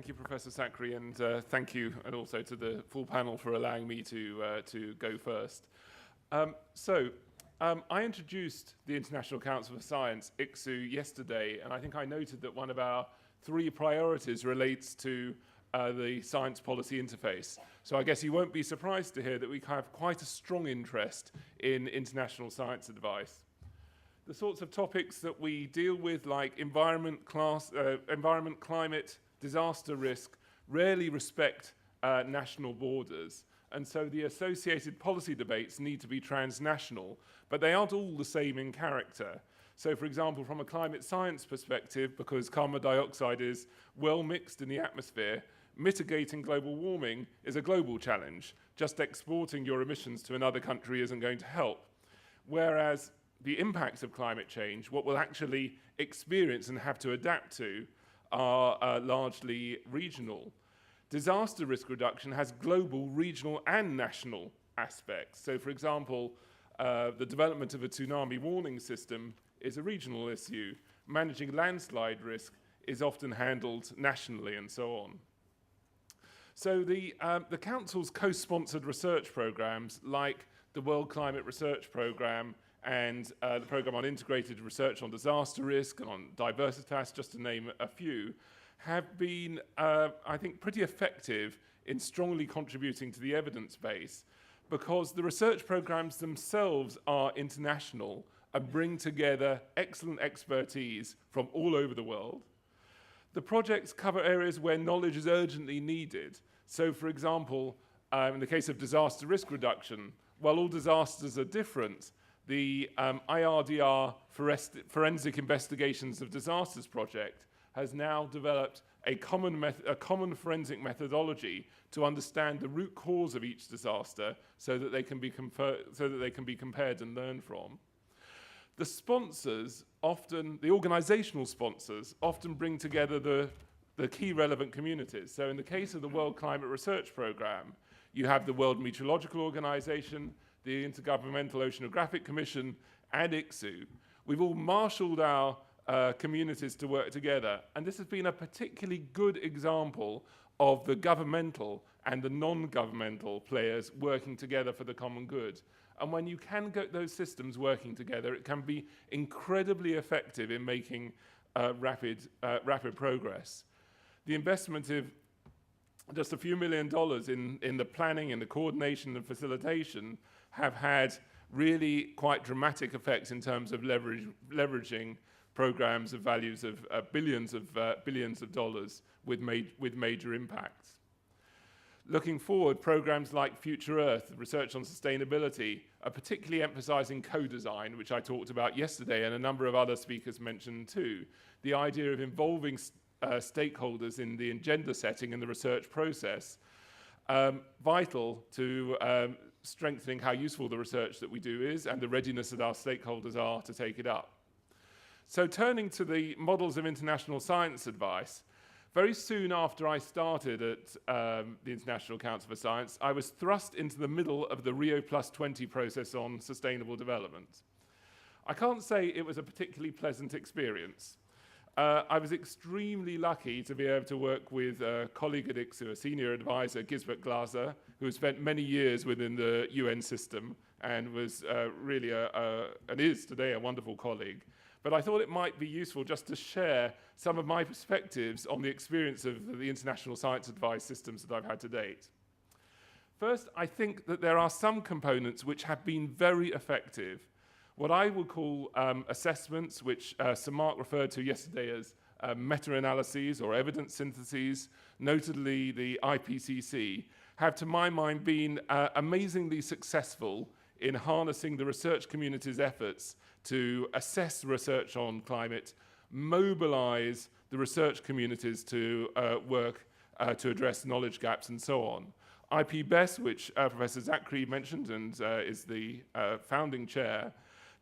Thank you, Professor Zachary, and thank you, and also to the full panel for allowing me to go first. I introduced the International Council for Science, ICSU, yesterday, and I think I noted that one of our 3 priorities relates to the science policy interface. So I guess you won't be surprised to hear that we have quite a strong interest in international science advice. The sorts of topics that we deal with, like environment, climate, disaster risk, rarely respect national borders. And so the associated policy debates need to be transnational, but they aren't all the same in character. So for example, from a climate science perspective, because carbon dioxide is well mixed in the atmosphere, mitigating global warming is a global challenge. Just exporting your emissions to another country isn't going to help. Whereas the impacts of climate change, what we'll actually experience and have to adapt to, are largely regional. Disaster risk reduction has global, regional, and national aspects. So, for example, the development of a tsunami warning system is a regional issue. Managing landslide risk is often handled nationally, and so on. So the Council's co-sponsored research programs, like the World Climate Research Programme and the Programme on Integrated Research on Disaster Risk and on Diversitas, just to name a few, have been, I think, pretty effective in strongly contributing to the evidence base, because the research programs themselves are international and bring together excellent expertise from all over the world. The projects cover areas where knowledge is urgently needed. So, for example, in the case of disaster risk reduction, while all disasters are different, the IRDR Forensic Investigations of Disasters project has now developed a common forensic methodology to understand the root cause of each disaster so that they can be compared and learn from. The sponsors often, the organizational sponsors, often bring together the key relevant communities. So in the case of the World Climate Research Programme, you have the World Meteorological Organization, the Intergovernmental Oceanographic Commission, and ICSU. We've all marshaled our communities to work together, and this has been a particularly good example of the governmental and the non-governmental players working together for the common good. And when you can get those systems working together, it can be incredibly effective in making rapid progress. The investment of just a few $1 million in the planning, in the coordination and facilitation have had really quite dramatic effects in terms of leveraging programs of values of billions of dollars with major impacts. Looking forward, programs like Future Earth, research on sustainability, are particularly emphasizing co-design, which I talked about yesterday, and a number of other speakers mentioned too. The idea of involving stakeholders in the agenda setting and the research process, vital to strengthening how useful the research that we do is and the readiness that our stakeholders are to take it up. So turning to the models of international science advice, very soon after I started at the International Council for Science, I was thrust into the middle of the Rio +20 process on sustainable development. I can't say it was a particularly pleasant experience. I was extremely lucky to be able to work with a colleague at ICSU, a senior advisor, Gisbert Glaser, who has spent many years within the UN system and was really and is today a wonderful colleague. But I thought it might be useful just to share some of my perspectives on the experience of the international science advice systems that I've had to date. First, I think that there are some components which have been very effective. What I will call assessments, which Sir Mark referred to yesterday as meta-analyses or evidence syntheses, notably the IPCC, have to my mind been amazingly successful in harnessing the research community's efforts to assess research on climate, mobilize the research communities to work to address knowledge gaps and so on. IPBES, which Professor Zachary mentioned and is the founding chair,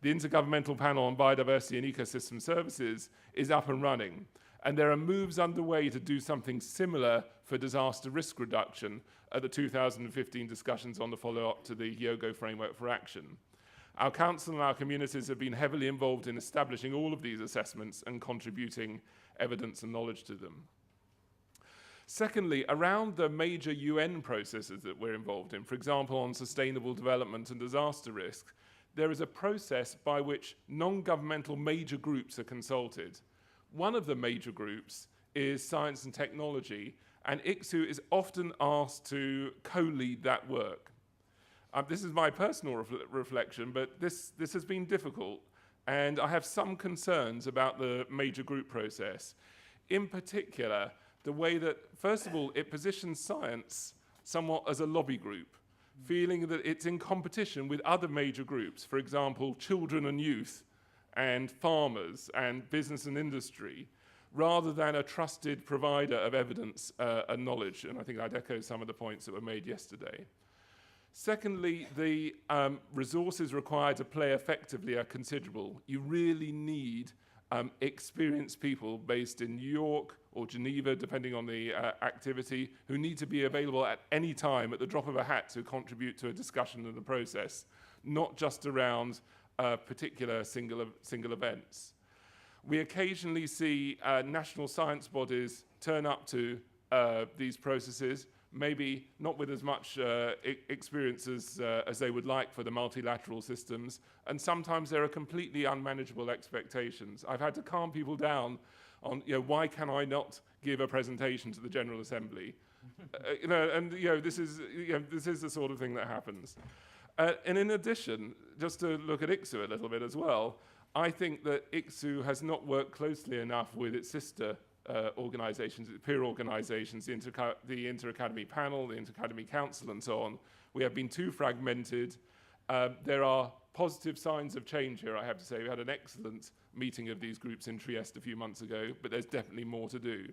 the Intergovernmental Panel on Biodiversity and Ecosystem Services, is up and running. And there are moves underway to do something similar for disaster risk reduction at the 2015 discussions on the follow-up to the Hyogo Framework for Action. Our council and our communities have been heavily involved in establishing all of these assessments and contributing evidence and knowledge to them. Secondly, around the major UN processes that we're involved in, for example, on sustainable development and disaster risk, there is a process by which non-governmental major groups are consulted. One of the major groups is science and technology, and ICSU is often asked to co-lead that work. This is my personal reflection, but this has been difficult, and I have some concerns about the major group process. In particular, the way that, first of all, it positions science somewhat as a lobby group, feeling that it's in competition with other major groups, for example, children and youth, and farmers, and business and industry, rather than a trusted provider of evidence and knowledge. And I think I'd echo some of the points that were made yesterday. Secondly, the resources required to play effectively are considerable. You really need experienced people based in New York or Geneva, depending on the activity, who need to be available at any time at the drop of a hat to contribute to a discussion of the process, not just around particular single events. We occasionally see national science bodies turn up to these processes, maybe not with as much experience as they would like for the multilateral systems, and sometimes there are completely unmanageable expectations. I've had to calm people down on, why can I not give a presentation to the General Assembly? This is the sort of thing that happens. And in addition, just to look at ICSU a little bit as well, I think that ICSU has not worked closely enough with its sister organisations, its peer organisations, the Inter-Academy Panel, the Inter-Academy Council, and so on. We have been too fragmented. There are positive signs of change here, I have to say. We had an excellent meeting of these groups in Trieste a few months ago, but there's definitely more to do.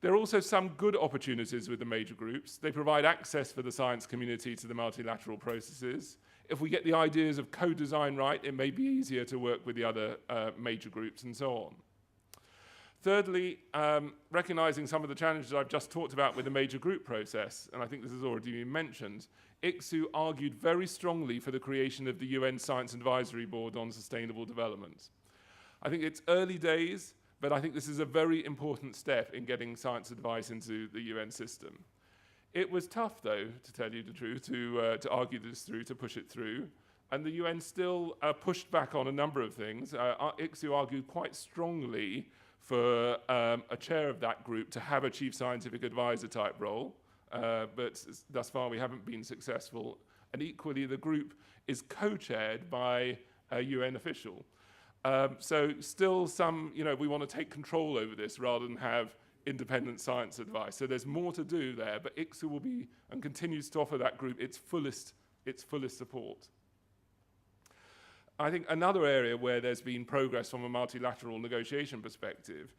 There are also some good opportunities with the major groups. They provide access for the science community to the multilateral processes. If we get the ideas of co-design right, it may be easier to work with the other major groups and so on. Thirdly, recognising some of the challenges I've just talked about with the major group process, and I think this has already been mentioned, ICSU argued very strongly for the creation of the UN Science Advisory Board on Sustainable Development. I think it's early days, but I think this is a very important step in getting science advice into the UN system. It was tough, though, to tell you the truth, to argue this through, to push it through, and the UN still pushed back on a number of things. ICSU argued quite strongly for a chair of that group to have a chief scientific advisor type role, but thus far we haven't been successful. And equally, the group is co-chaired by a UN official. So still some, we want to take control over this rather than have independent science advice. So there's more to do there, but ICSU will be and continues to offer that group its fullest support. I think another area where there's been progress from a multilateral negotiation perspective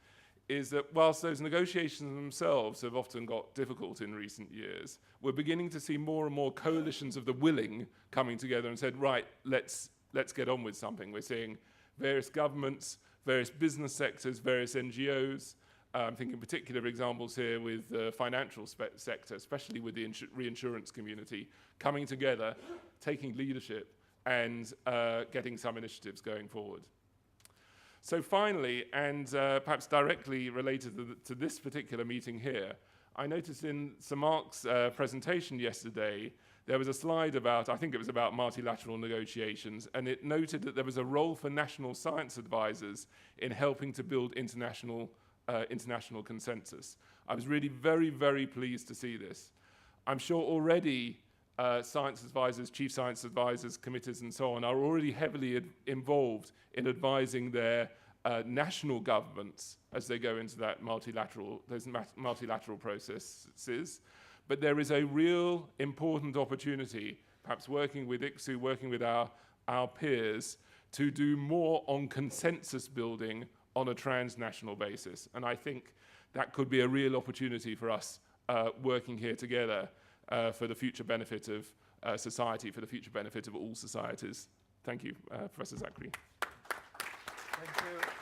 is that whilst those negotiations themselves have often got difficult in recent years, we're beginning to see more and more coalitions of the willing coming together and said, right, let's get on with something. We're seeing various governments, various business sectors, various NGOs. I'm thinking particular examples here with the financial sector, especially with the reinsurance community, coming together, taking leadership, and getting some initiatives going forward. So finally, and perhaps directly related to this particular meeting here, I noticed in Sir Mark's presentation yesterday, there was a slide about, I think it was about multilateral negotiations, and it noted that there was a role for national science advisors in helping to build international consensus. I was really very, very pleased to see this. I'm sure already science advisors, chief science advisors, committees and so on are already heavily involved in advising their national governments as they go into those multilateral processes. But there is a real important opportunity, perhaps working with ICSU, working with our peers, to do more on consensus building on a transnational basis. And I think that could be a real opportunity for us working here together for the future benefit of society, for the future benefit of all societies. Thank you, Professor Zachary. Thank you.